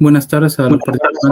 Buenas tardes a los participantes.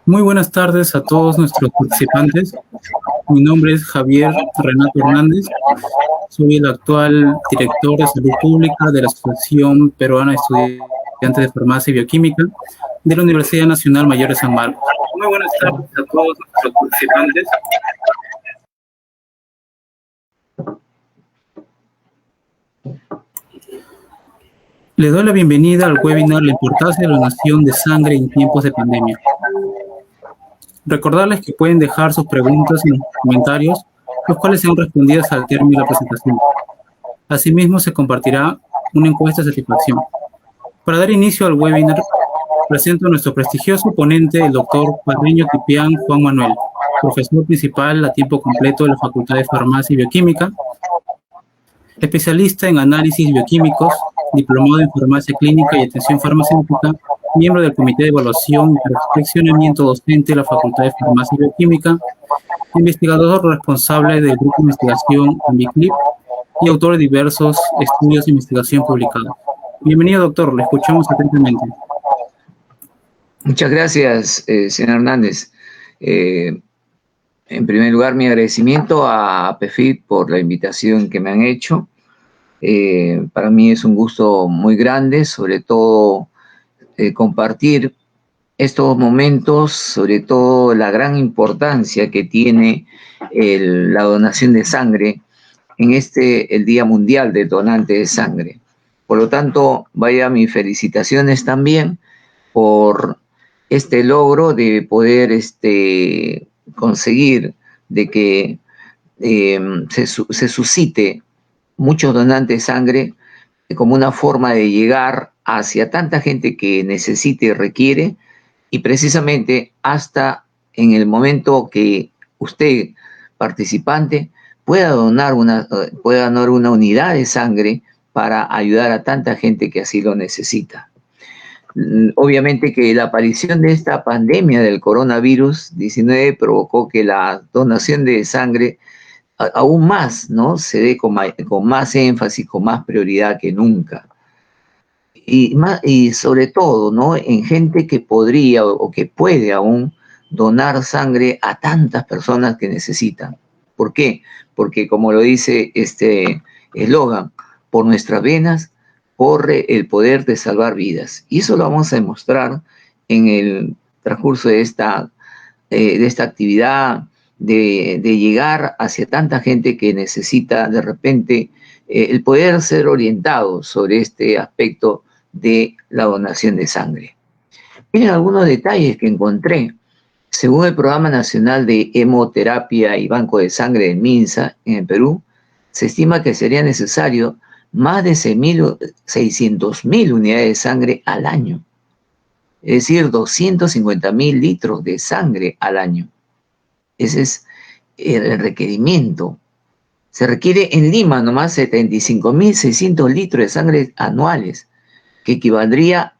Muy buenas tardes a todos nuestros participantes. Mi nombre es Javier Renato Hernández. Soy el actual director de Salud Pública de la Asociación Peruana de Estudiantes de Farmacia y Bioquímica de la Universidad Nacional Mayor de San Marcos. Muy buenas tardes a todos nuestros participantes. Les doy la bienvenida al webinar La importancia de la donación de sangre en tiempos de pandemia. Recordarles que pueden dejar sus preguntas en los comentarios, los cuales serán respondidas al término de la presentación. Asimismo, se compartirá una encuesta de satisfacción. Para dar inicio al webinar, presento a nuestro prestigioso ponente, el doctor Parreño Tipián Juan Manuel, profesor principal a tiempo completo de la Facultad de Farmacia y Bioquímica, especialista en análisis bioquímicos, diplomado en farmacia clínica y atención farmacéutica, miembro del Comité de Evaluación y Perfeccionamiento Docente de la Facultad de Farmacia y Bioquímica, investigador responsable del Grupo de Investigación AMBICLIP y autor de diversos estudios de investigación publicados. Bienvenido, doctor, le escuchamos atentamente. Muchas gracias, señor Hernández. En primer lugar, mi agradecimiento a PEFIP por la invitación que me han hecho. Para mí es un gusto muy grande, sobre todo compartir estos momentos, sobre todo la gran importancia que tiene la donación de sangre en el Día Mundial del Donante de Sangre. Por lo tanto, vaya mis felicitaciones también por este logro de poder conseguir de que se suscite muchos donantes de sangre como una forma de llegar hacia tanta gente que necesita y requiere, y precisamente hasta en el momento que usted, participante, pueda donar una unidad de sangre para ayudar a tanta gente que así lo necesita. Obviamente que la aparición de esta pandemia del coronavirus 19 provocó que la donación de sangre aún más, ¿no?, se dé con más énfasis, con más prioridad que nunca. Y sobre todo, ¿no?, en gente que podría o que puede aún donar sangre a tantas personas que necesitan. ¿Por qué? Porque, como lo dice este eslogan, por nuestras venas corre el poder de salvar vidas. Y eso lo vamos a demostrar en el transcurso de esta actividad, de llegar hacia tanta gente que necesita de repente el poder ser orientado sobre este aspecto de la donación de sangre. Miren algunos detalles que encontré. Según el Programa Nacional de Hemoterapia y Banco de Sangre del MINSA en el Perú, se estima que sería necesario más de 600.000 unidades de sangre al año. Es decir, 250.000 litros de sangre al año. Ese es el requerimiento. Se requiere en Lima nomás 75.600 litros de sangre anuales, que equivaldría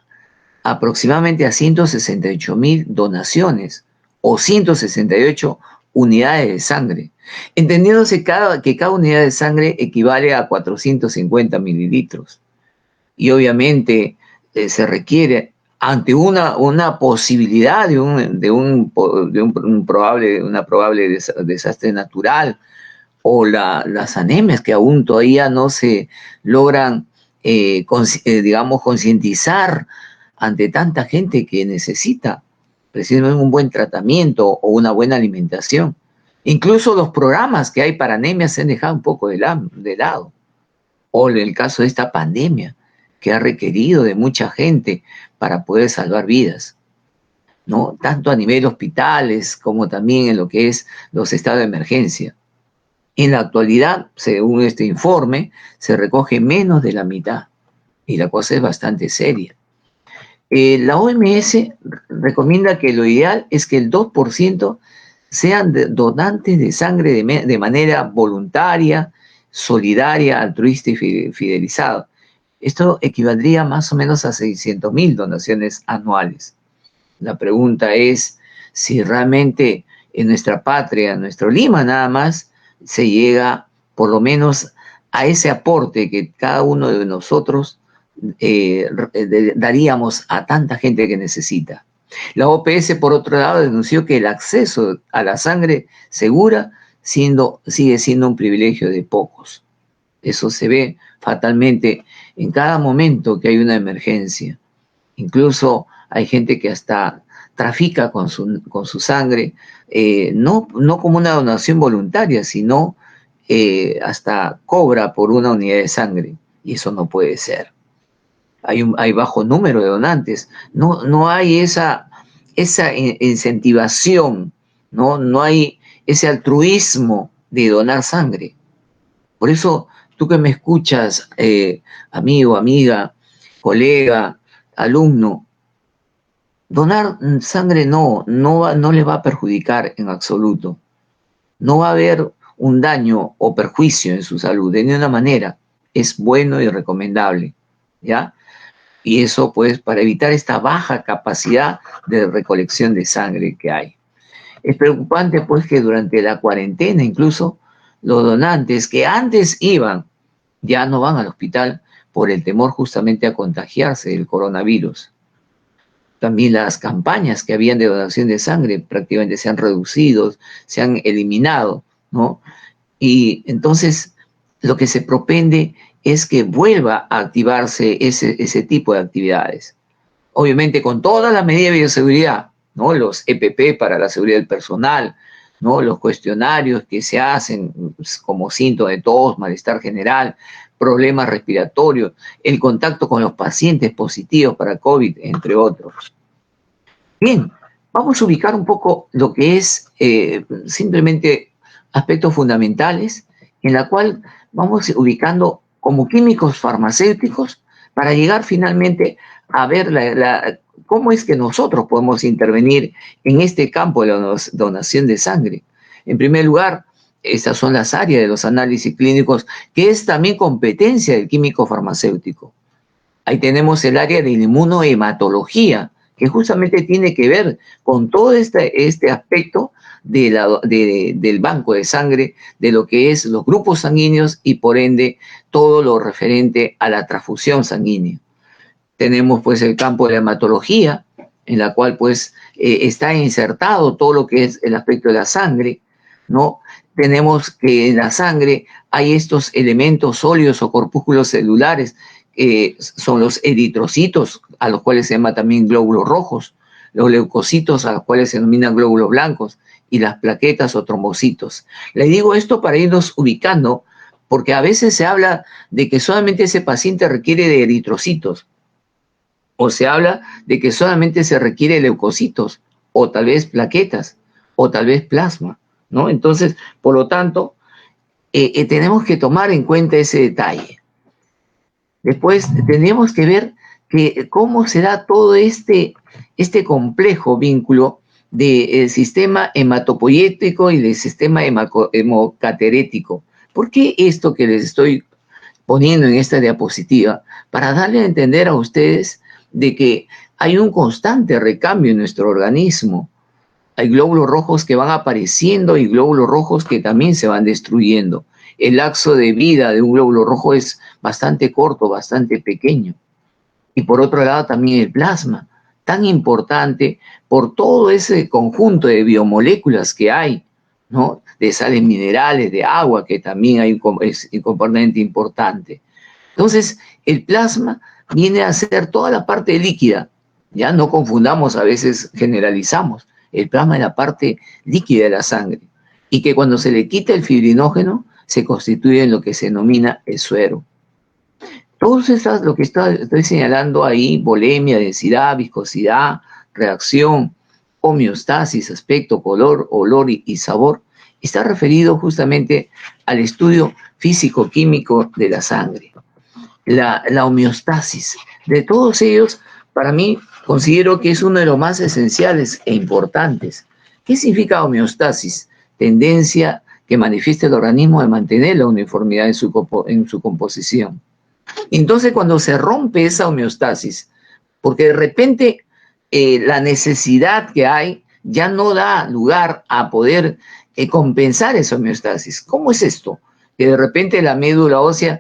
aproximadamente a 168.000 donaciones o 168 unidades de sangre, entendiéndose que cada unidad de sangre equivale a 450 mililitros. Y obviamente se requiere, ante una posibilidad de una probable desastre natural, o las anemias que aún todavía no se logran digamos, concientizar ante tanta gente que necesita precisamente un buen tratamiento o una buena alimentación. Incluso los programas que hay para anemia se han dejado un poco de lado. O en el caso de esta pandemia, que ha requerido de mucha gente para poder salvar vidas, ¿no? Tanto a nivel hospitales como también en lo que es los estados de emergencia. En la actualidad, según este informe, se recoge menos de la mitad y la cosa es bastante seria. La OMS recomienda que lo ideal es que el 2% sean donantes de sangre de manera voluntaria, solidaria, altruista y fidelizada. Esto equivaldría más o menos a 600.000 donaciones anuales. La pregunta es si realmente en nuestra patria, en nuestro Lima nada más, se llega por lo menos a ese aporte que cada uno de nosotros daríamos a tanta gente que necesita. La OPS, por otro lado, denunció que el acceso a la sangre segura sigue siendo un privilegio de pocos. Eso se ve fatalmente en cada momento que hay una emergencia. Incluso hay gente que hasta trafica con su sangre, no como una donación voluntaria, sino hasta cobra por una unidad de sangre. Y eso no puede ser. Hay bajo número de donantes. No hay esa incentivación, no hay ese altruismo de donar sangre. Por eso, tú que me escuchas, amigo, amiga, colega, alumno, donar sangre no les va a perjudicar en absoluto. No va a haber un daño o perjuicio en su salud, de ninguna manera. Es bueno y recomendable, ¿ya? Y eso, pues, para evitar esta baja capacidad de recolección de sangre que hay. Es preocupante, pues, que durante la cuarentena incluso los donantes que antes iban ya no van al hospital por el temor justamente a contagiarse del coronavirus. También las campañas que habían de donación de sangre prácticamente se han reducido, se han eliminado, ¿no? Y entonces lo que se propende es que vuelva a activarse ese tipo de actividades. Obviamente con todas las medidas de bioseguridad, ¿no? Los EPP para la seguridad del personal, ¿no? Los cuestionarios que se hacen como síntoma de tos, malestar general, problemas respiratorios, el contacto con los pacientes positivos para COVID, entre otros. Bien, vamos a ubicar un poco lo que es simplemente aspectos fundamentales en la cual vamos ubicando como químicos farmacéuticos para llegar finalmente a ver cómo es que nosotros podemos intervenir en este campo de la donación de sangre. En primer lugar, estas son las áreas de los análisis clínicos, que es también competencia del químico farmacéutico. Ahí tenemos el área de la inmunohematología, que justamente tiene que ver con todo este aspecto del banco de sangre, de lo que es los grupos sanguíneos y por ende todo lo referente a la transfusión sanguínea. Tenemos pues el campo de la hematología, en la cual pues está insertado todo lo que es el aspecto de la sangre, ¿no? Tenemos que en la sangre hay estos elementos sólidos o corpúsculos celulares, son los eritrocitos, a los cuales se llama también glóbulos rojos, los leucocitos, a los cuales se denominan glóbulos blancos, y las plaquetas o trombocitos. Le digo esto para irnos ubicando, porque a veces se habla de que solamente ese paciente requiere de eritrocitos, o se habla de que solamente se requiere leucocitos, o tal vez plaquetas, o tal vez plasma, ¿no? Entonces, por lo tanto, tenemos que tomar en cuenta ese detalle. Después tendríamos que ver cómo se da todo este complejo vínculo del sistema hematopoyético y del sistema hemocaterético. ¿Por qué esto que les estoy poniendo en esta diapositiva? Para darle a entender a ustedes de que hay un constante recambio en nuestro organismo. Hay glóbulos rojos que van apareciendo y glóbulos rojos que también se van destruyendo. El lapso de vida de un glóbulo rojo es bastante corto, bastante pequeño. Y por otro lado también el plasma, tan importante por todo ese conjunto de biomoléculas que hay, ¿no? De sales minerales, de agua, que también es un componente importante. Entonces, el plasma viene a ser toda la parte líquida. Ya no confundamos, a veces generalizamos. El plasma es la parte líquida de la sangre. Y que cuando se le quita el fibrinógeno, se constituye en lo que se denomina el suero. Todo eso, lo que estoy señalando ahí, volemia, densidad, viscosidad, reacción, homeostasis, aspecto, color, olor y sabor, está referido justamente al estudio físico-químico de la sangre. La homeostasis. De todos ellos, para mí, considero que es uno de los más esenciales e importantes. ¿Qué significa homeostasis? Tendencia que manifiesta el organismo de mantener la uniformidad en su composición. Entonces, cuando se rompe esa homeostasis, porque de repente la necesidad que hay ya no da lugar a poder compensar esa homeostasis. ¿Cómo es esto? Que de repente la médula ósea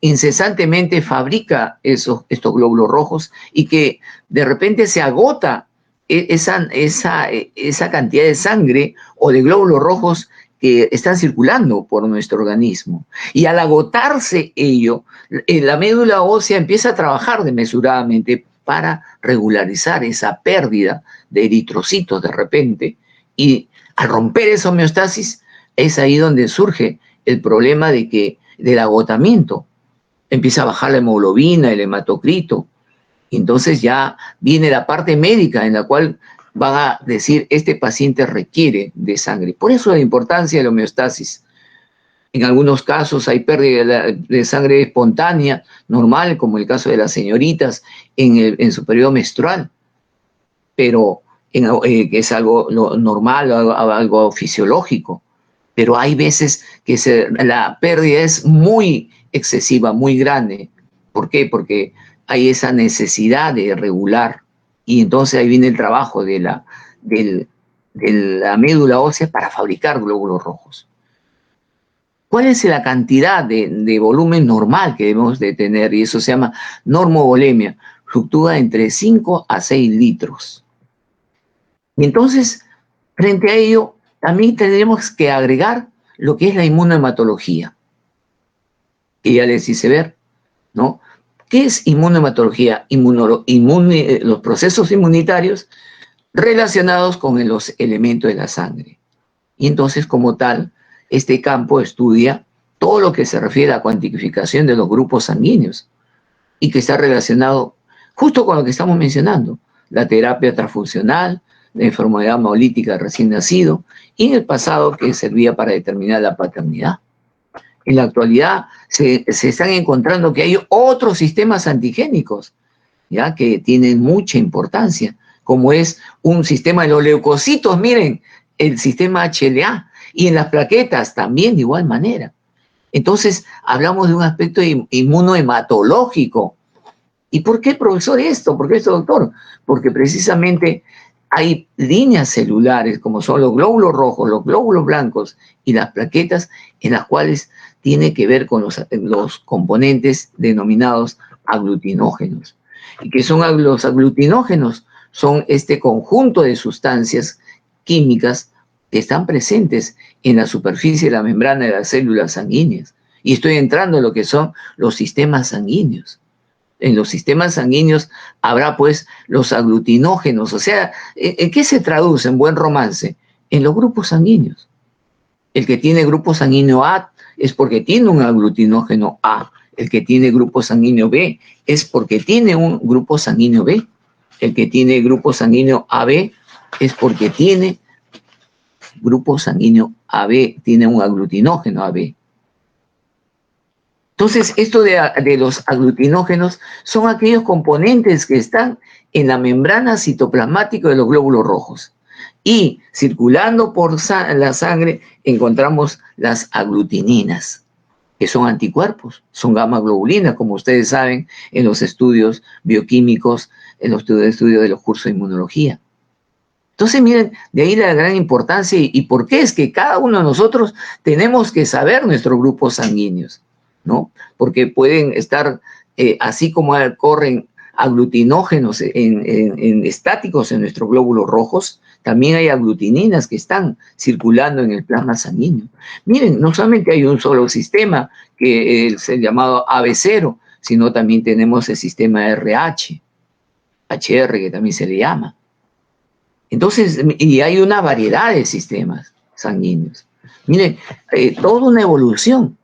incesantemente fabrica estos glóbulos rojos y que de repente se agota esa cantidad de sangre o de glóbulos rojos que están circulando por nuestro organismo. Y al agotarse ello, la médula ósea empieza a trabajar desmesuradamente para regularizar esa pérdida de eritrocitos de repente. Y al romper esa homeostasis, es ahí donde surge el problema del agotamiento. Empieza a bajar la hemoglobina, el hematocrito. Y entonces ya viene la parte médica en la cual van a decir, este paciente requiere de sangre. Por eso la importancia de la homeostasis. En algunos casos hay pérdida de sangre espontánea, normal, como el caso de las señoritas en su periodo menstrual, pero que es algo normal, algo fisiológico. Pero hay veces que la pérdida es muy excesiva, muy grande. ¿Por qué? Porque hay esa necesidad de regular. Y entonces ahí viene el trabajo de la médula ósea para fabricar glóbulos rojos. ¿Cuál es la cantidad de volumen normal que debemos de tener? Y eso se llama normovolemia. Fluctúa entre 5 a 6 litros. Y entonces, frente a ello, también tendremos que agregar lo que es la inmunohematología, que ya les hice ver, ¿no? ¿Qué es inmunohematología? Los procesos inmunitarios relacionados con los elementos de la sangre. Y entonces, como tal, este campo estudia todo lo que se refiere a la cuantificación de los grupos sanguíneos y que está relacionado justo con lo que estamos mencionando, la terapia transfuncional, la enfermedad hemolítica del recién nacido y en el pasado que servía para determinar la paternidad. En la actualidad se están encontrando que hay otros sistemas antigénicos, ¿ya? Que tienen mucha importancia, como es un sistema de los leucocitos, miren, el sistema HLA, y en las plaquetas también de igual manera. Entonces, hablamos de un aspecto inmunohematológico. ¿Y por qué, profesor, esto? ¿Por qué esto, doctor? Porque precisamente hay líneas celulares, como son los glóbulos rojos, los glóbulos blancos y las plaquetas, en las cuales tiene que ver con los componentes denominados aglutinógenos. ¿Y qué son los aglutinógenos? Son este conjunto de sustancias químicas que están presentes en la superficie de la membrana de las células sanguíneas. Y estoy entrando en lo que son los sistemas sanguíneos. En los sistemas sanguíneos habrá pues los aglutinógenos, o sea, ¿en qué se traduce en buen romance? En los grupos sanguíneos. El que tiene grupo sanguíneo A es porque tiene un aglutinógeno A. El que tiene grupo sanguíneo B es porque tiene un grupo sanguíneo B. El que tiene grupo sanguíneo AB es porque tiene grupo sanguíneo AB, tiene un aglutinógeno AB. Entonces, esto de los aglutinógenos son aquellos componentes que están en la membrana citoplasmática de los glóbulos rojos. Y circulando por la sangre encontramos las aglutininas, que son anticuerpos, son gamma globulinas, como ustedes saben, en los estudios bioquímicos, en los estudios de los cursos de inmunología. Entonces, miren, de ahí la gran importancia y por qué es que cada uno de nosotros tenemos que saber nuestros grupos sanguíneos, ¿no? Porque pueden estar, así como corren aglutinógenos estáticos en nuestros glóbulos rojos, también hay aglutininas que están circulando en el plasma sanguíneo. Miren, no solamente hay un solo sistema, que es el llamado AB0, sino también tenemos el sistema RH, HR, que también se le llama. Entonces, y hay una variedad de sistemas sanguíneos. Miren, toda una evolución,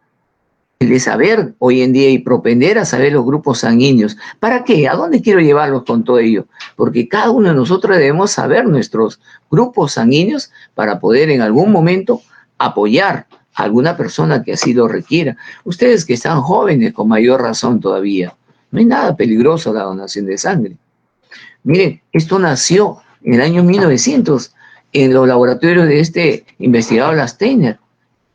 el de saber hoy en día y propender a saber los grupos sanguíneos. ¿Para qué? ¿A dónde quiero llevarlos con todo ello? Porque cada uno de nosotros debemos saber nuestros grupos sanguíneos para poder en algún momento apoyar a alguna persona que así lo requiera. Ustedes que están jóvenes, con mayor razón todavía, no hay nada peligroso la donación de sangre. Miren, esto nació en el año 1900 en los laboratorios de este investigador Lasteiner.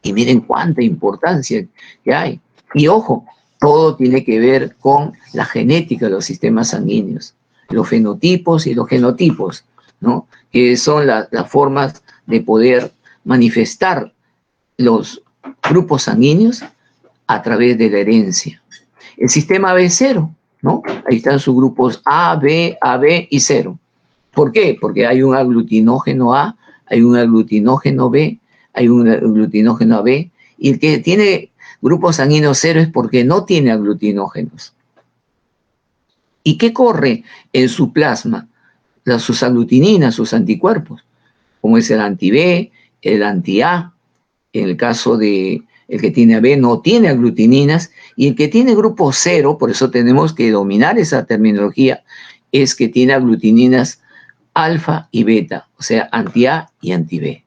Y miren cuánta importancia que hay. Y ojo, todo tiene que ver con la genética de los sistemas sanguíneos, los fenotipos y los genotipos, ¿no? Que son las formas de poder manifestar los grupos sanguíneos a través de la herencia. El sistema B0, ¿no? Ahí están sus grupos A, B, AB y 0. ¿Por qué? Porque hay un aglutinógeno A, hay un aglutinógeno B, hay un aglutinógeno AB, y el que tiene grupo sanguíneo 0 es porque no tiene aglutinógenos. ¿Y qué corre en su plasma? Sus aglutininas, sus anticuerpos, como es el anti-B, el anti-A. En el caso de el que tiene AB no tiene aglutininas, y el que tiene grupo 0, por eso tenemos que dominar esa terminología, es que tiene aglutininas alfa y beta, o sea, anti-A y anti-B.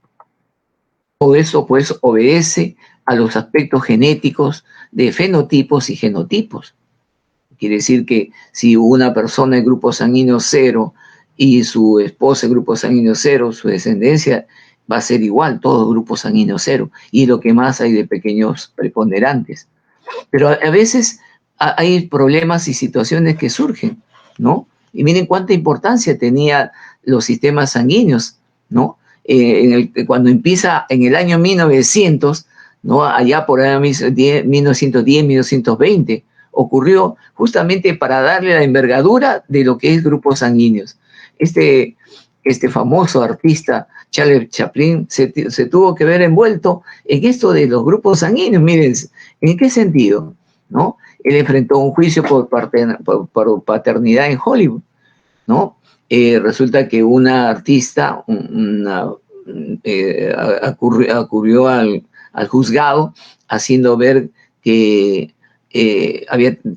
Todo eso pues obedece a los aspectos genéticos de fenotipos y genotipos. Quiere decir que si una persona es grupo sanguíneo 0 y su esposa es grupo sanguíneo 0, su descendencia va a ser igual, todos grupos sanguíneos 0, y lo que más hay de pequeños preponderantes. Pero a veces hay problemas y situaciones que surgen, ¿no? Y miren cuánta importancia tenían los sistemas sanguíneos, ¿no? Cuando empieza en el año 1900, ¿no? Allá por el año 1910, 1920, ocurrió justamente para darle la envergadura de lo que es grupos sanguíneos. Este famoso artista, Charles Chaplin, se tuvo que ver envuelto en esto de los grupos sanguíneos. Miren, ¿en qué sentido? ¿No? Él enfrentó un juicio por paternidad en Hollywood, ¿no? Resulta que una artista acudió al juzgado haciendo ver que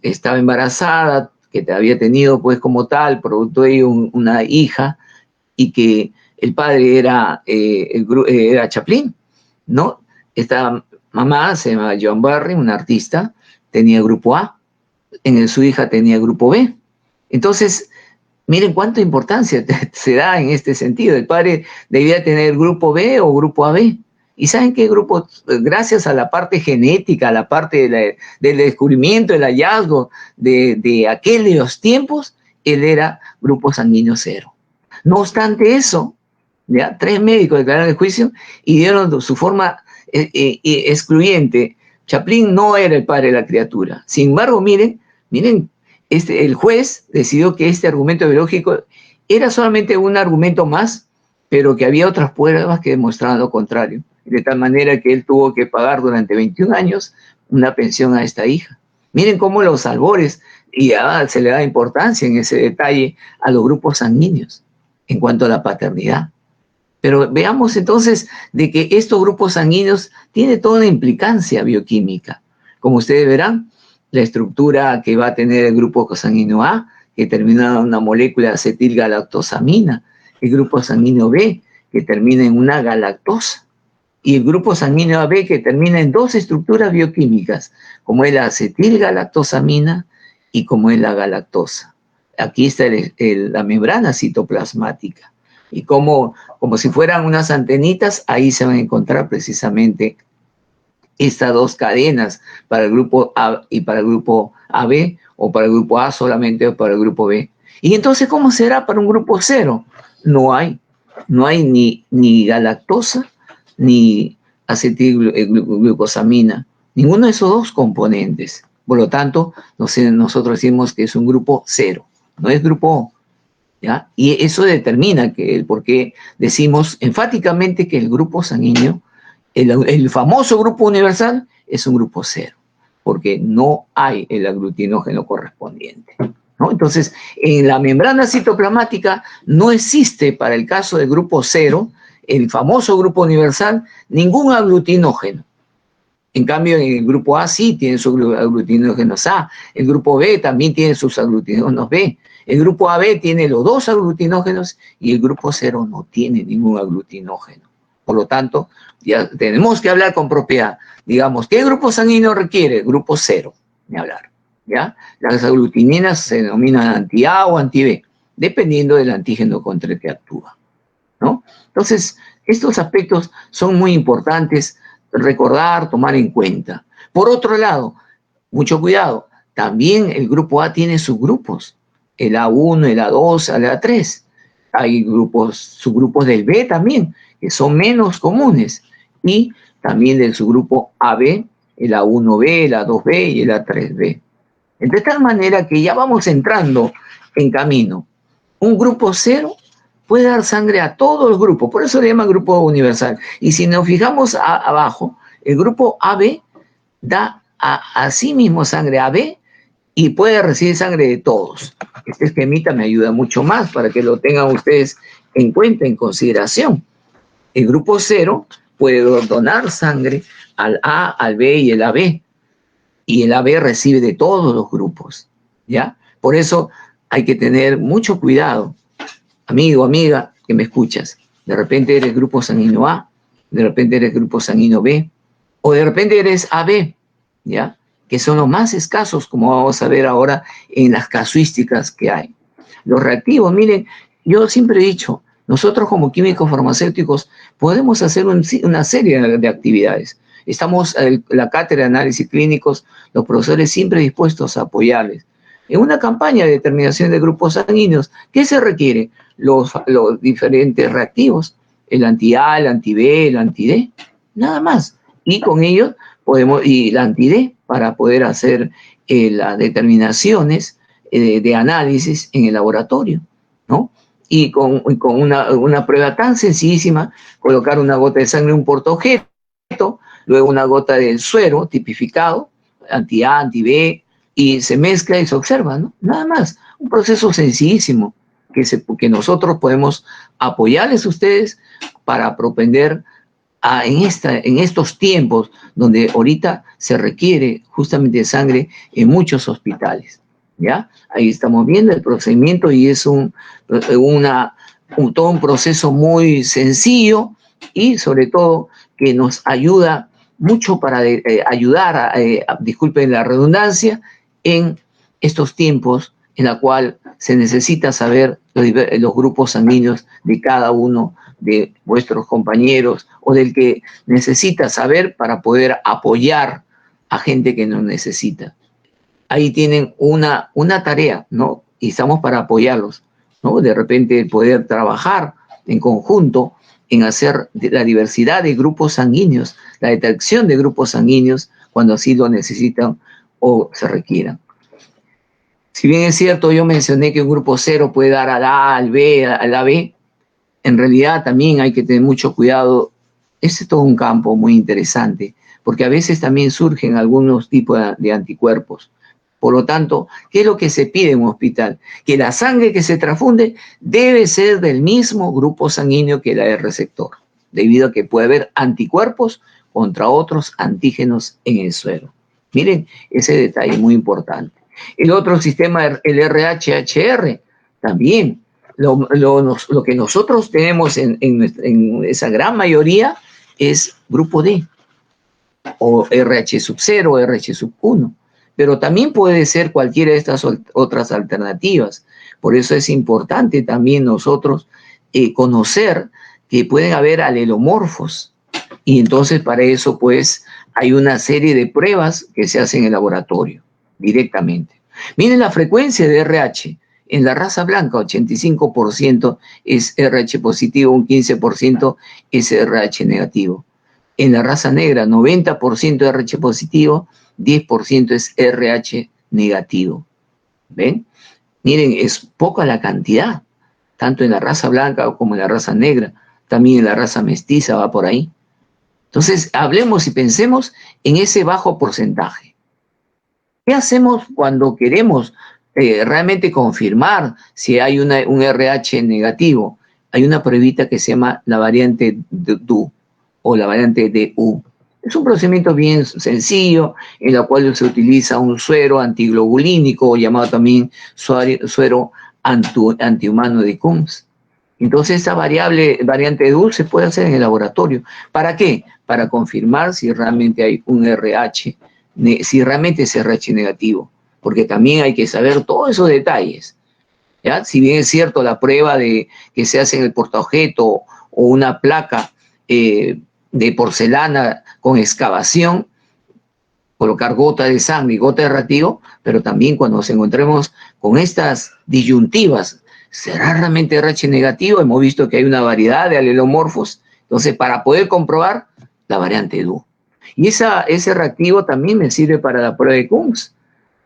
estaba embarazada, que había tenido pues como tal, producto de ello, una hija, y que el padre era Chaplin, ¿no? Esta mamá se llama Joan Barry, una artista, tenía grupo A, su hija tenía grupo B. Entonces, miren cuánta importancia se da en este sentido. El padre debía tener grupo B o grupo AB. ¿Y saben qué grupo? Gracias a la parte genética, a la parte del descubrimiento, el hallazgo de aquellos tiempos, él era grupo sanguíneo 0. No obstante eso, ¿ya? 3 médicos declararon el juicio y dieron su forma excluyente. Chaplin no era el padre de la criatura. Sin embargo, miren, el juez decidió que este argumento biológico era solamente un argumento más, pero que había otras pruebas que demostraban lo contrario. De tal manera que él tuvo que pagar durante 21 años una pensión a esta hija. Miren cómo los albores, y se le da importancia en ese detalle a los grupos sanguíneos en cuanto a la paternidad. Pero veamos entonces de que estos grupos sanguíneos tienen toda una implicancia bioquímica. Como ustedes verán, la estructura que va a tener el grupo sanguíneo A, que termina en una molécula de acetilgalactosamina, el grupo sanguíneo B, que termina en una galactosa, y el grupo sanguíneo AB, que termina en 2 estructuras bioquímicas, como es la acetilgalactosamina y como es la galactosa. Aquí está la membrana citoplasmática. Y como si fueran unas antenitas, ahí se van a encontrar precisamente estas 2 cadenas para el grupo A y para el grupo AB, o para el grupo A solamente o para el grupo B. Y entonces, ¿cómo será para un grupo 0? No hay ni galactosa ni acetilglucosamina, ninguno de esos 2 componentes. Por lo tanto, nosotros decimos que es un grupo 0, no es grupo O, ¿ya? Y eso determina por qué decimos enfáticamente que el grupo sanguíneo, el famoso grupo universal, es un grupo cero, porque no hay el aglutinógeno correspondiente, ¿no? Entonces, en la membrana citoplasmática no existe, para el caso del grupo cero, el famoso grupo universal, ningún aglutinógeno. En cambio, en el grupo A sí tiene sus aglutinógenos A, el grupo B también tiene sus aglutinógenos B, el grupo AB tiene los dos aglutinógenos y el grupo cero no tiene ningún aglutinógeno. Por lo tanto, ya tenemos que hablar con propiedad. Digamos, ¿qué grupo sanguíneo requiere? Grupo cero, ni hablar, ¿ya? Las aglutininas se denominan anti-A o anti-B, dependiendo del antígeno contra el que actúa, ¿no? Entonces, estos aspectos son muy importantes recordar, tomar en cuenta. Por otro lado, mucho cuidado, también el grupo A tiene subgrupos, el A1, el A2, el A3. Hay subgrupos del B también, que son menos comunes, y también del subgrupo AB, el A1B, el A2B y el A3B. De tal manera que ya vamos entrando en camino. Un grupo cero puede dar sangre a todo el grupo, por eso le llaman grupo universal. Y si nos fijamos abajo, el grupo AB da a sí mismo sangre a B y puede recibir sangre de todos. Este esquemita me ayuda mucho más para que lo tengan ustedes en cuenta, en consideración. El grupo cero puede donar sangre al A, al B y el AB, y el AB recibe de todos los grupos, ¿ya? Por eso hay que tener mucho cuidado. Amigo, amiga, que me escuchas, de repente eres grupo sanguíneo A, de repente eres grupo sanguíneo B, o de repente eres AB, ¿ya? Que son los más escasos, como vamos a ver ahora en las casuísticas que hay. Los reactivos, miren, yo siempre he dicho, nosotros como químicos farmacéuticos podemos hacer una serie de actividades. Estamos en la cátedra de análisis clínicos, los profesores siempre dispuestos a apoyarles. En una campaña de determinación de grupos sanguíneos, ¿qué se requiere? Los diferentes reactivos, el anti-A, el anti-B, el anti-D, nada más. Y con ellos podemos, y el anti-D, para poder hacer las determinaciones de análisis en el laboratorio, ¿no? Y con una prueba tan sencillísima, colocar una gota de sangre en un portaobjeto, luego una gota de suero tipificado, anti-A, anti-B, y se mezcla y se observa, ¿no? Nada más, un proceso sencillísimo que nosotros podemos apoyarles a ustedes para propender en estos tiempos donde ahorita se requiere justamente sangre en muchos hospitales, ¿ya? Ahí estamos viendo el procedimiento y es todo un proceso muy sencillo y sobre todo que nos ayuda mucho para ayudar, disculpen la redundancia, en estos tiempos en la cual se necesita saber los grupos sanguíneos de cada uno de vuestros compañeros o del que necesita saber para poder apoyar a gente que nos necesita. Ahí tienen una tarea, ¿no? Y estamos para apoyarlos, ¿no? De repente poder trabajar en conjunto en hacer la diversidad de grupos sanguíneos, la detección de grupos sanguíneos cuando así lo necesitan o se requieran. Si bien es cierto, yo mencioné que un grupo cero puede dar al A, al B, al AB, en realidad también hay que tener mucho cuidado. Este es todo un campo muy interesante, porque a veces también surgen algunos tipos de anticuerpos. Por lo tanto, ¿qué es lo que se pide en un hospital? Que la sangre que se transfunde debe ser del mismo grupo sanguíneo que la del receptor, debido a que puede haber anticuerpos contra otros antígenos en el suero. Miren ese detalle muy importante. El otro sistema, el RH-HR, también. Lo que nosotros tenemos en esa gran mayoría es grupo D, o RH sub 0, o RH sub 1. Pero también puede ser cualquiera de estas otras alternativas. Por eso es importante también nosotros conocer que pueden haber alelomorfos. Y entonces para eso pues hay una serie de pruebas que se hacen en el laboratorio directamente. Miren la frecuencia de RH. En la raza blanca, 85% es RH positivo, un 15% es RH negativo. En la raza negra, 90% RH positivo, 10% es RH negativo. ¿Ven? Miren, es poca la cantidad, tanto en la raza blanca como en la raza negra, también en la raza mestiza va por ahí. Entonces, hablemos y pensemos en ese bajo porcentaje. ¿Qué hacemos cuando queremos realmente confirmar si hay un RH negativo? Hay una pruebita que se llama la variante DU o la variante DU. Es un procedimiento bien sencillo en el cual se utiliza un suero antiglobulínico llamado también suero antihumano de Coombs. Entonces esta variante DU se puede hacer en el laboratorio. ¿Para qué? Para confirmar si realmente hay un RH, si realmente es RH negativo, porque también hay que saber todos esos detalles. ¿Ya? Si bien es cierto la prueba que se hace en el portaobjeto o una placa de porcelana con excavación, colocar gota de sangre y gota de reactivo, pero también cuando nos encontremos con estas disyuntivas, ¿será realmente RH negativo? Hemos visto que hay una variedad de alelomorfos, entonces para poder comprobar la variante DU. Y ese reactivo también me sirve para la prueba de Coombs.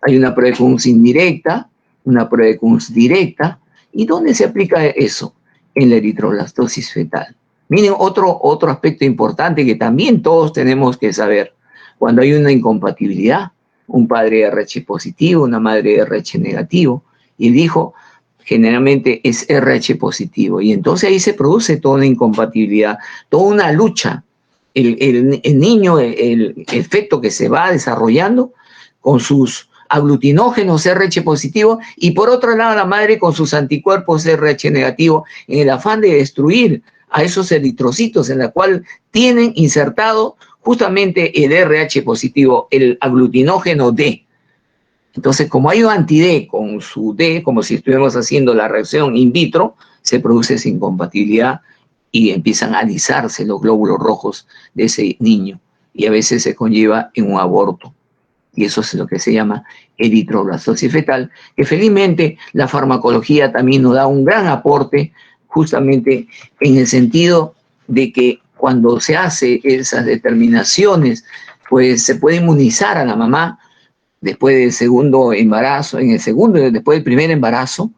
Hay una prueba de Coombs indirecta, una prueba de Coombs directa. ¿Y dónde se aplica eso? En la eritroblastosis fetal. Miren, otro aspecto importante que también todos tenemos que saber. Cuando hay una incompatibilidad, un padre RH positivo, una madre RH negativo, y el hijo generalmente es RH positivo. Y entonces ahí se produce toda una incompatibilidad, toda una lucha. El niño, el feto que se va desarrollando con sus aglutinógenos RH positivo y por otro lado la madre con sus anticuerpos RH negativo en el afán de destruir a esos eritrocitos en la cual tienen insertado justamente el RH positivo, el aglutinógeno D. Entonces, como hay un anti-D con su D, como si estuviéramos haciendo la reacción in vitro, se produce esa incompatibilidad y empiezan a alisarse los glóbulos rojos de ese niño y a veces se conlleva en un aborto. Y eso es lo que se llama eritroblastosis fetal, que felizmente la farmacología también nos da un gran aporte justamente en el sentido de que cuando se hace esas determinaciones, pues se puede inmunizar a la mamá después del segundo embarazo, después del primer embarazo,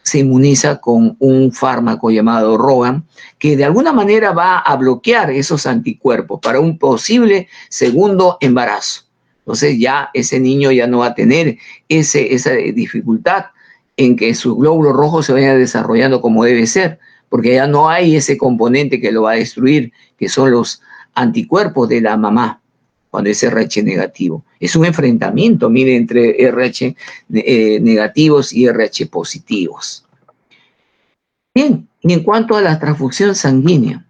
se inmuniza con un fármaco llamado Rogan, que de alguna manera va a bloquear esos anticuerpos para un posible segundo embarazo. Entonces ya ese niño ya no va a tener esa dificultad en que sus glóbulos rojos se vayan desarrollando como debe ser, porque ya no hay ese componente que lo va a destruir, que son los anticuerpos de la mamá, cuando es RH negativo. Es un enfrentamiento, mire, entre RH negativos y RH positivos. Bien, y en cuanto a la transfusión sanguínea,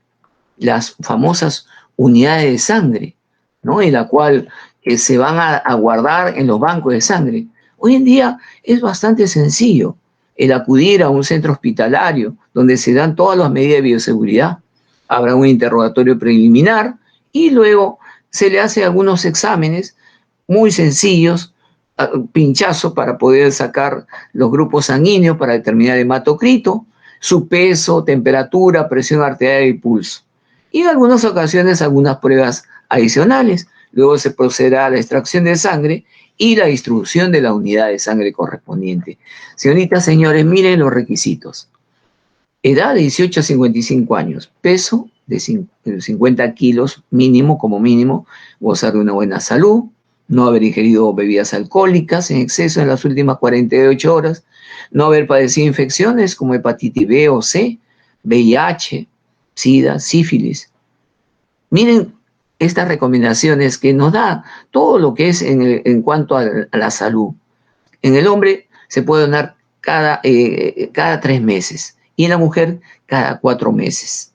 las famosas unidades de sangre, ¿no? En la cual se van a guardar en los bancos de sangre. Hoy en día es bastante sencillo el acudir a un centro hospitalario donde se dan todas las medidas de bioseguridad. Habrá un interrogatorio preliminar y luego se le hace algunos exámenes muy sencillos, pinchazo para poder sacar los grupos sanguíneos para determinar el hematocrito, su peso, temperatura, presión arterial y pulso. Y en algunas ocasiones algunas pruebas adicionales. Luego se procederá a la extracción de sangre y la distribución de la unidad de sangre correspondiente. Señoritas, señores, miren los requisitos. Edad de 18 a 55 años, peso de 50 kilos mínimo, como mínimo, gozar de una buena salud, no haber ingerido bebidas alcohólicas en exceso en las últimas 48 horas, no haber padecido infecciones como hepatitis B o C, VIH, SIDA, sífilis. Miren estas recomendaciones que nos da todo lo que es en cuanto a la salud. En el hombre se puede donar cada 3 meses y en la mujer cada 4 meses.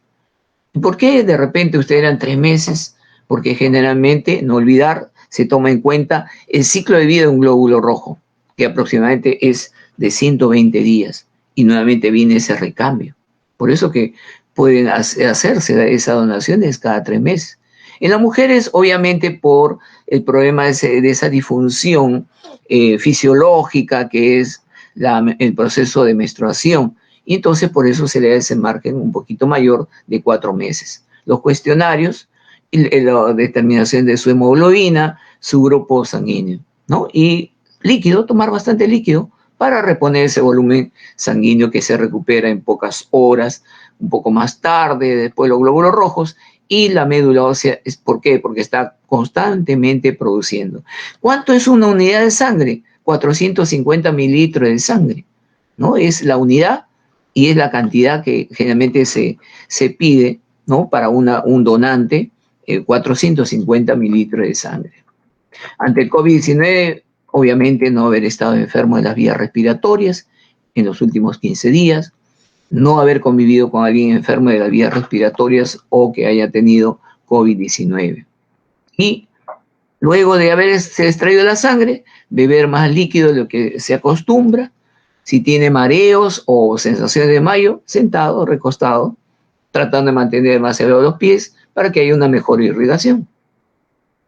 ¿Por qué de repente ustedes eran 3 meses? Porque generalmente, no olvidar, se toma en cuenta el ciclo de vida de un glóbulo rojo, que aproximadamente es de 120 días, y nuevamente viene ese recambio. Por eso que pueden hacerse esas donaciones cada 3 meses. En las mujeres, obviamente, por el problema de esa disfunción fisiológica que es el proceso de menstruación, y entonces por eso se le da ese margen un poquito mayor de 4 meses. Los cuestionarios, la determinación de su hemoglobina, su grupo sanguíneo, ¿no? Y líquido, tomar bastante líquido para reponer ese volumen sanguíneo que se recupera en pocas horas, un poco más tarde, después los glóbulos rojos, y la médula ósea, ¿por qué? Porque está constantemente produciendo. ¿Cuánto es una unidad de sangre? 450 mililitros de sangre, ¿no? Es la unidad y es la cantidad que generalmente se pide, ¿no? Para un donante, 450 mililitros de sangre. Ante el COVID-19, obviamente no haber estado enfermo de las vías respiratorias en los últimos 15 días, no haber convivido con alguien enfermo de las vías respiratorias o que haya tenido COVID-19. Y luego de haberse extraído la sangre, beber más líquido de lo que se acostumbra. Si tiene mareos o sensaciones de mayo, sentado, recostado, tratando de mantener más elevados los pies para que haya una mejor irrigación.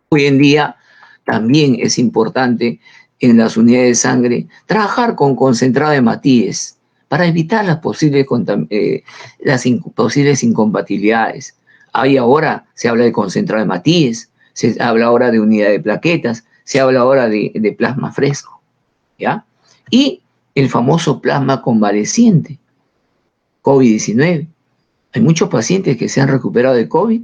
Hoy en día también es importante en las unidades de sangre trabajar con concentrado de Matías para evitar las posibles incompatibilidades. Ahí ahora se habla de concentrado de Matías, se habla ahora de unidad de plaquetas, se habla ahora de plasma fresco, ¿ya? Y el famoso plasma convaleciente, COVID-19. Hay muchos pacientes que se han recuperado de COVID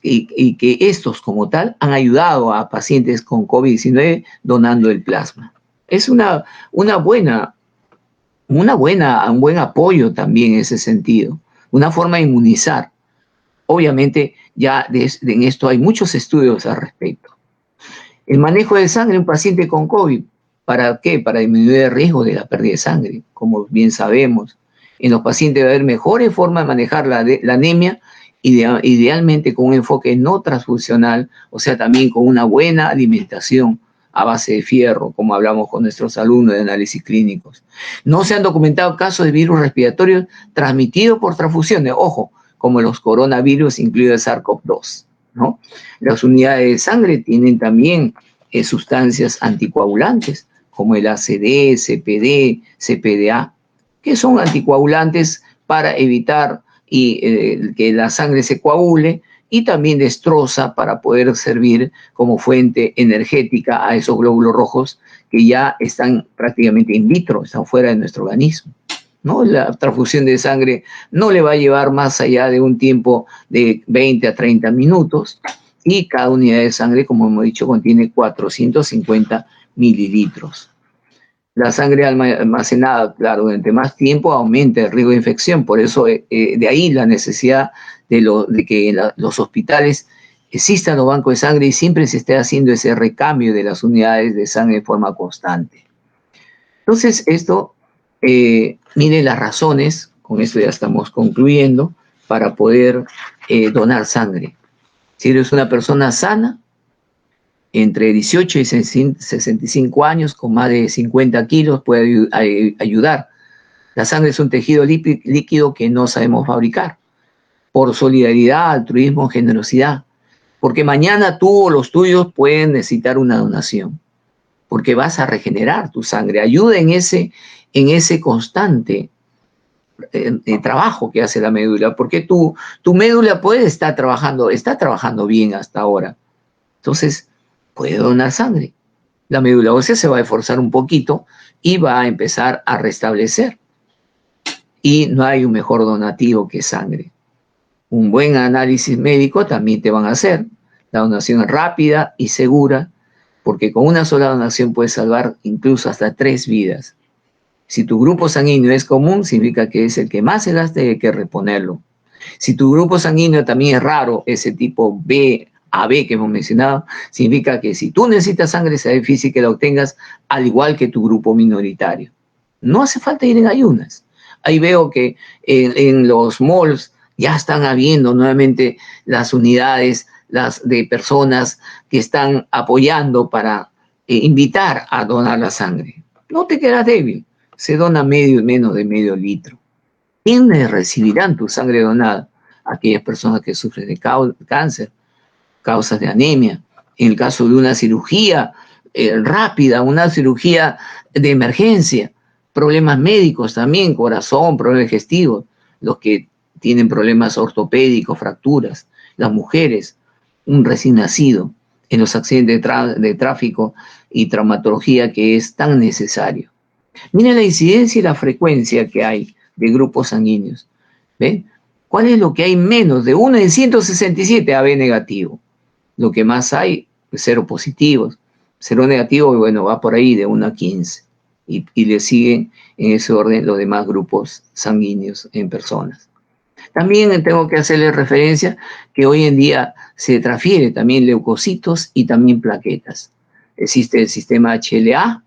y que estos como tal han ayudado a pacientes con COVID-19 donando el plasma. Es un buen apoyo también en ese sentido, una forma de inmunizar. Obviamente ya en esto hay muchos estudios al respecto. El manejo de sangre en un paciente con COVID, ¿para qué? Para disminuir el riesgo de la pérdida de sangre, como bien sabemos. En los pacientes debe haber mejores formas de manejar la anemia, idealmente con un enfoque no transfusional, o sea, también con una buena alimentación a base de fierro, como hablamos con nuestros alumnos de análisis clínicos. No se han documentado casos de virus respiratorios transmitidos por transfusiones, ojo, como los coronavirus, incluido el SARS-CoV-2, ¿no? Las unidades de sangre tienen también sustancias anticoagulantes, como el ACD, CPD, CPDA, que son anticoagulantes para evitar que la sangre se coagule y también destroza para poder servir como fuente energética a esos glóbulos rojos que ya están prácticamente in vitro, están fuera de nuestro organismo, ¿no? La transfusión de sangre no le va a llevar más allá de un tiempo de 20 a 30 minutos y cada unidad de sangre, como hemos dicho, contiene 450 mililitros. La sangre almacenada, claro, durante más tiempo aumenta el riesgo de infección, por eso de ahí la necesidad de que en los hospitales existan los bancos de sangre y siempre se esté haciendo ese recambio de las unidades de sangre de forma constante. Entonces, esto, mire las razones, con esto ya estamos concluyendo, para poder donar sangre. Si eres una persona sana, entre 18 y 65 años, con más de 50 kilos, puede ayudar. La sangre es un tejido líquido que no sabemos fabricar. Por solidaridad, altruismo, generosidad. Porque mañana tú o los tuyos pueden necesitar una donación. Porque vas a regenerar tu sangre. Ayuda en ese constante trabajo que hace la médula. Porque tu médula puede estar trabajando, está trabajando bien hasta ahora. Entonces, puede donar sangre. La médula ósea se va a esforzar un poquito y va a empezar a restablecer. Y no hay un mejor donativo que sangre. Un buen análisis médico también te van a hacer. La donación es rápida y segura, porque con una sola donación puedes salvar incluso hasta 3 vidas. Si tu grupo sanguíneo es común, significa que es el que más se gasta y hay que reponerlo. Si tu grupo sanguíneo también es raro, ese tipo B, AB que hemos mencionado, significa que si tú necesitas sangre, será difícil que la obtengas, al igual que tu grupo minoritario. No hace falta ir en ayunas. Ahí veo que en los malls ya están habiendo nuevamente las unidades de personas que están apoyando para invitar a donar la sangre. No te quedas débil, se dona menos de medio litro. ¿Quiénes recibirán tu sangre donada? Aquellas personas que sufren de cáncer, causas de anemia, en el caso de una cirugía rápida, una cirugía de emergencia, problemas médicos también, corazón, problemas digestivos, los que tienen problemas ortopédicos, fracturas, las mujeres, un recién nacido, en los accidentes de tráfico y traumatología que es tan necesario. Miren la incidencia y la frecuencia que hay de grupos sanguíneos. ¿Ven? ¿Cuál es lo que hay menos? De 1 en 167 AB negativo. Lo que más hay, cero positivos. Cero negativo, bueno, va por ahí de 1 a 15. Y le siguen en ese orden los demás grupos sanguíneos en personas. También tengo que hacerle referencia que hoy en día se transfiere también leucocitos y también plaquetas. Existe el sistema HLA,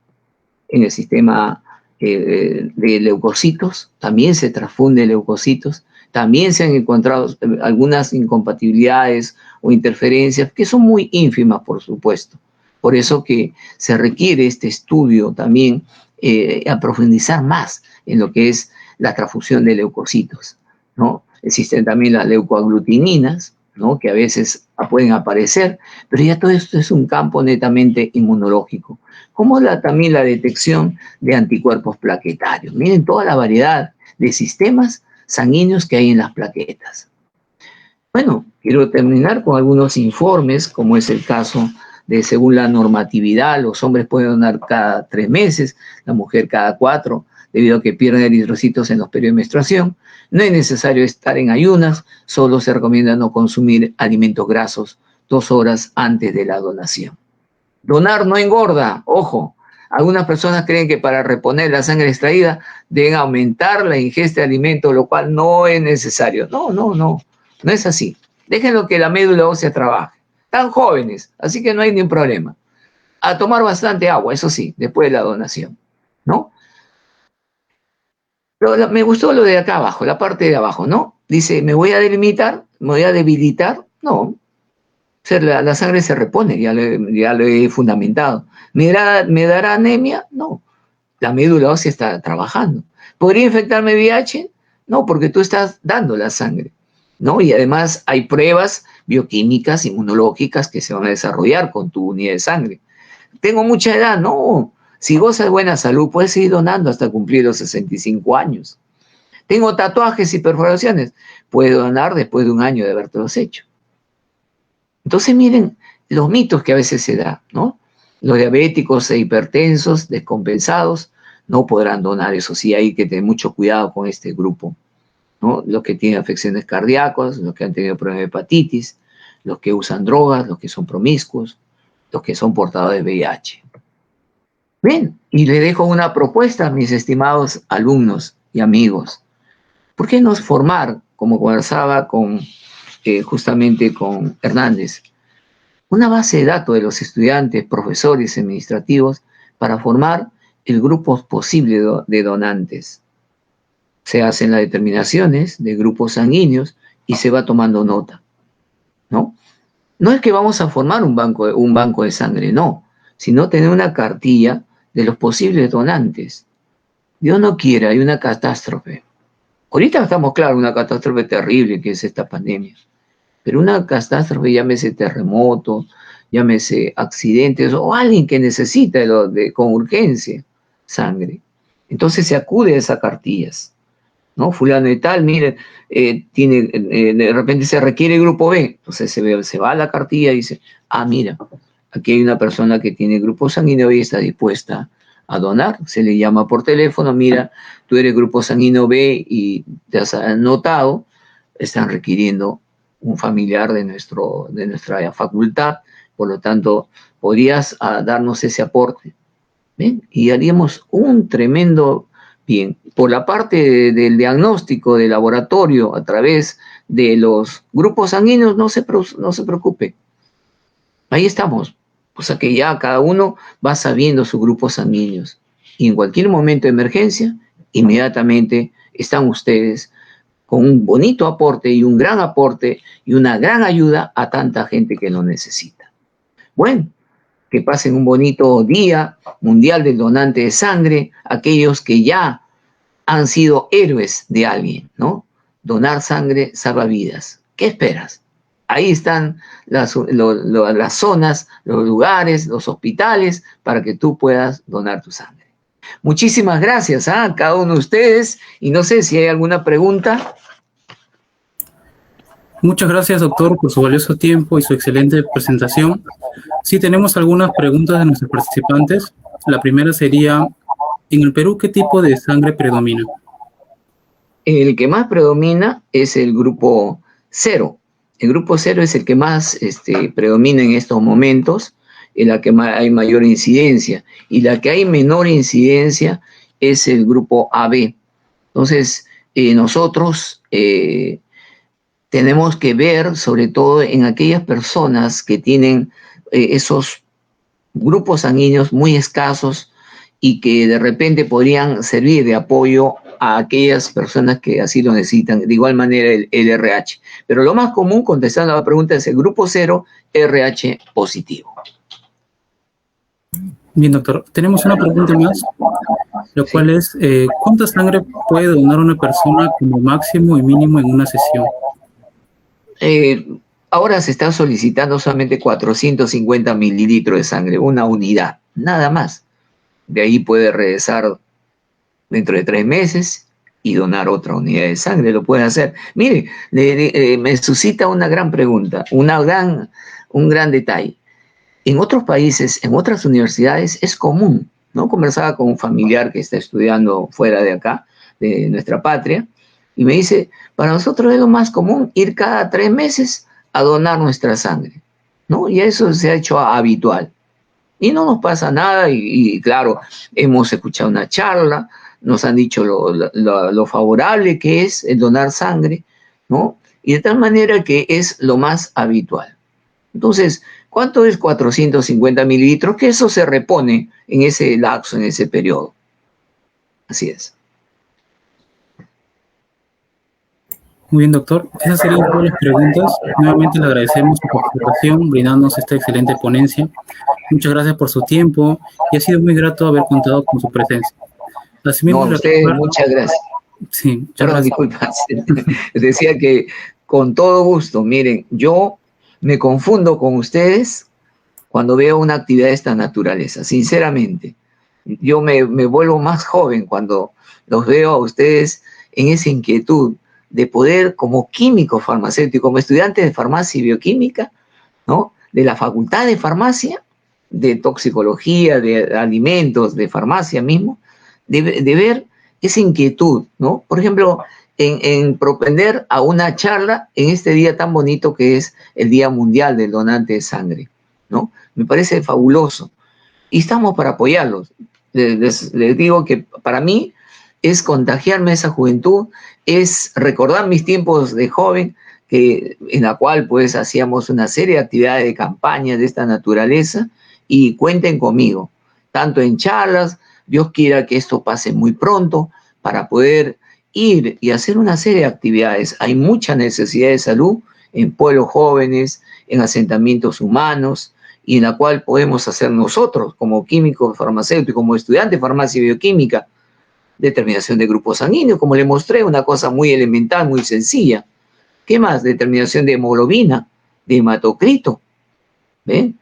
en el sistema de leucocitos, también se transfunde leucocitos, también se han encontrado algunas incompatibilidades o interferencias que son muy ínfimas, por supuesto. Por eso que se requiere este estudio también a profundizar más en lo que es la transfusión de leucocitos, ¿no? Existen también las leucoaglutininas, ¿no? Que a veces pueden aparecer, pero ya todo esto es un campo netamente inmunológico, como también la detección de anticuerpos plaquetarios. Miren toda la variedad de sistemas sanguíneos que hay en las plaquetas. Bueno, quiero terminar con algunos informes, como es el caso de, según la normatividad, los hombres pueden donar cada 3 meses, la mujer cada 4, debido a que pierden eritrocitos en los periodos de menstruación. No es necesario estar en ayunas, solo se recomienda no consumir alimentos grasos 2 horas antes de la donación. Donar no engorda, ojo. Algunas personas creen que para reponer la sangre extraída deben aumentar la ingesta de alimentos, lo cual no es necesario. No es así. Déjenlo que la médula ósea trabaje. Están jóvenes, así que no hay ningún problema. A tomar bastante agua, eso sí, después de la donación, ¿no? Pero me gustó lo de acá abajo, la parte de abajo, ¿no? Dice, ¿me voy a delimitar? ¿Me voy a debilitar? No. La sangre se repone, ya lo he fundamentado. ¿Me dará anemia? No. La médula ósea está trabajando. ¿Podría infectarme VIH? No, porque tú estás dando la sangre, ¿no? Y además hay pruebas bioquímicas, inmunológicas que se van a desarrollar con tu unidad de sangre. ¿Tengo mucha edad? No. Si gozas de buena salud, puedes seguir donando hasta cumplir los 65 años. ¿Tengo tatuajes y perforaciones? Puedes donar después de 1 año de habértelos hecho. Entonces miren los mitos que a veces se da, ¿no? Los diabéticos e hipertensos descompensados no podrán donar, eso sí, hay que tener mucho cuidado con este grupo, ¿no? Los que tienen afecciones cardíacas, los que han tenido problemas de hepatitis, los que usan drogas, los que son promiscuos, los que son portadores de VIH. Bien, y le dejo una propuesta a mis estimados alumnos y amigos. ¿Por qué no formar, como conversaba justamente con Hernández, una base de datos de los estudiantes, profesores, administrativos, para formar el grupo posible de donantes? Se hacen las determinaciones de grupos sanguíneos y se va tomando nota, ¿no? No es que vamos a formar un banco de sangre, no, sino tener una cartilla de los posibles donantes. Dios no quiera, hay una catástrofe. Ahorita estamos claros, una catástrofe terrible que es esta pandemia. Pero una catástrofe, llámese terremoto, llámese accidentes o alguien que necesita con urgencia sangre. Entonces se acude a esas cartillas, ¿no? Fulano y tal, mire, de repente se requiere grupo B. Entonces se va a la cartilla y dice, mira, aquí hay una persona que tiene grupo sanguíneo y está dispuesta a donar. Se le llama por teléfono, mira, tú eres grupo sanguíneo B y te has anotado, están requiriendo un familiar de nuestra facultad, por lo tanto, podrías darnos ese aporte. ¿Ven? Y haríamos un tremendo bien. Por la parte del diagnóstico de laboratorio a través de los grupos sanguíneos, no se preocupe. Ahí estamos. O sea que ya cada uno va sabiendo sus grupos sanguíneos. Y en cualquier momento de emergencia, inmediatamente están ustedes con un bonito aporte y un gran aporte y una gran ayuda a tanta gente que lo necesita. Bueno, que pasen un bonito día mundial del donante de sangre, aquellos que ya han sido héroes de alguien, ¿no? Donar sangre salva vidas. ¿Qué esperas? Ahí están las zonas, los lugares, los hospitales para que tú puedas donar tu sangre. Muchísimas gracias a cada uno de ustedes y no sé si hay alguna pregunta. Muchas gracias, doctor, por su valioso tiempo y su excelente presentación. Sí, tenemos algunas preguntas de nuestros participantes. La primera sería, En el Perú, ¿qué tipo de sangre predomina? El que más predomina es el grupo cero. El grupo cero es el que más predomina en estos momentos, en la que hay mayor incidencia. Y la que hay menor incidencia es el grupo AB. Entonces, nosotros tenemos que ver, sobre todo en aquellas personas que tienen esos grupos sanguíneos muy escasos y que de repente podrían servir de apoyo a aquellas personas que así lo necesitan. De igual manera el RH. Pero lo más común, contestando a la pregunta, es el grupo 0, RH positivo. Bien, doctor. Tenemos una pregunta más, lo cual es, ¿cuánta sangre puede donar una persona como máximo y mínimo en una sesión? Ahora se está solicitando solamente 450 mililitros de sangre, una unidad, nada más. De ahí puede regresar dentro de 3 meses y donar otra unidad de sangre, lo puede hacer. Mire, me suscita una gran pregunta, un gran detalle. En otros países, en otras universidades, es común, ¿no? Conversaba con un familiar que está estudiando fuera de acá, de nuestra patria, y me dice, para nosotros es lo más común ir cada 3 meses a donar nuestra sangre, ¿no? Y eso se ha hecho habitual. Y no nos pasa nada, y claro, hemos escuchado una charla, nos han dicho lo favorable que es el donar sangre, ¿no? Y de tal manera que es lo más habitual. Entonces, ¿cuánto es 450 mililitros? Que eso se repone en ese lapso, en ese periodo. Así es. Muy bien, doctor. Esas serían todas las preguntas. Nuevamente le agradecemos su participación, brindándonos esta excelente ponencia. Muchas gracias por su tiempo y ha sido muy grato haber contado con su presencia. No, Asimismo, a ustedes muchas gracias. Sí, muchas Perdón, gracias. disculpa. Decía que con todo gusto, miren, yo me confundo con ustedes cuando veo una actividad de esta naturaleza, sinceramente. Yo me vuelvo más joven cuando los veo a ustedes en esa inquietud de poder, como químico farmacéutico, como estudiante de farmacia y bioquímica, ¿no? De la facultad de farmacia, de toxicología, de alimentos, de farmacia mismo, de ver esa inquietud, ¿no? Por ejemplo, en propender a una charla en este día tan bonito que es el Día Mundial del Donante de Sangre, ¿no? Me parece fabuloso. Y estamos para apoyarlos. Les digo que para mí es contagiarme esa juventud, es recordar mis tiempos de joven, en la cual pues hacíamos una serie de actividades de campaña de esta naturaleza, y cuenten conmigo, tanto en charlas, Dios quiera que esto pase muy pronto, para poder ir y hacer una serie de actividades. Hay mucha necesidad de salud en pueblos jóvenes, en asentamientos humanos, y en la cual podemos hacer nosotros, como químicos farmacéuticos, como estudiantes de farmacia y bioquímica, determinación de grupos sanguíneos, como le mostré, una cosa muy elemental, muy sencilla. ¿Qué más? Determinación de hemoglobina, de hematocrito. ¿Ven?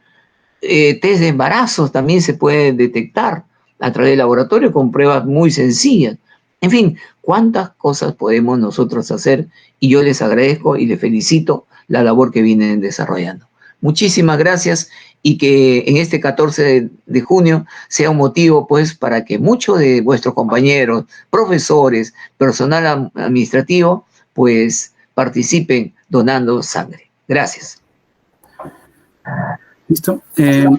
Test de embarazos también se puede detectar a través del laboratorio con pruebas muy sencillas. En fin, cuántas cosas podemos nosotros hacer, y yo les agradezco y les felicito la labor que vienen desarrollando. Muchísimas gracias, y que en este 14 de junio sea un motivo pues para que muchos de vuestros compañeros, profesores, personal administrativo pues participen donando sangre. Gracias. Listo.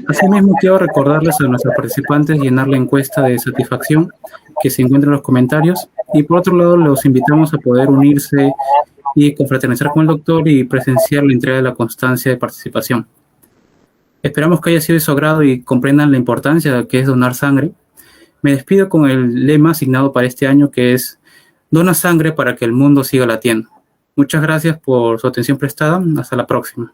Asimismo, quiero recordarles a nuestros participantes llenar la encuesta de satisfacción que se encuentra en los comentarios. Y por otro lado, los invitamos a poder unirse y confraternizar con el doctor y presenciar la entrega de la constancia de participación. Esperamos que haya sido de su agrado y comprendan la importancia de que es donar sangre. Me despido con el lema asignado para este año, que es: dona sangre para que el mundo siga latiendo. Muchas gracias por su atención prestada. Hasta la próxima.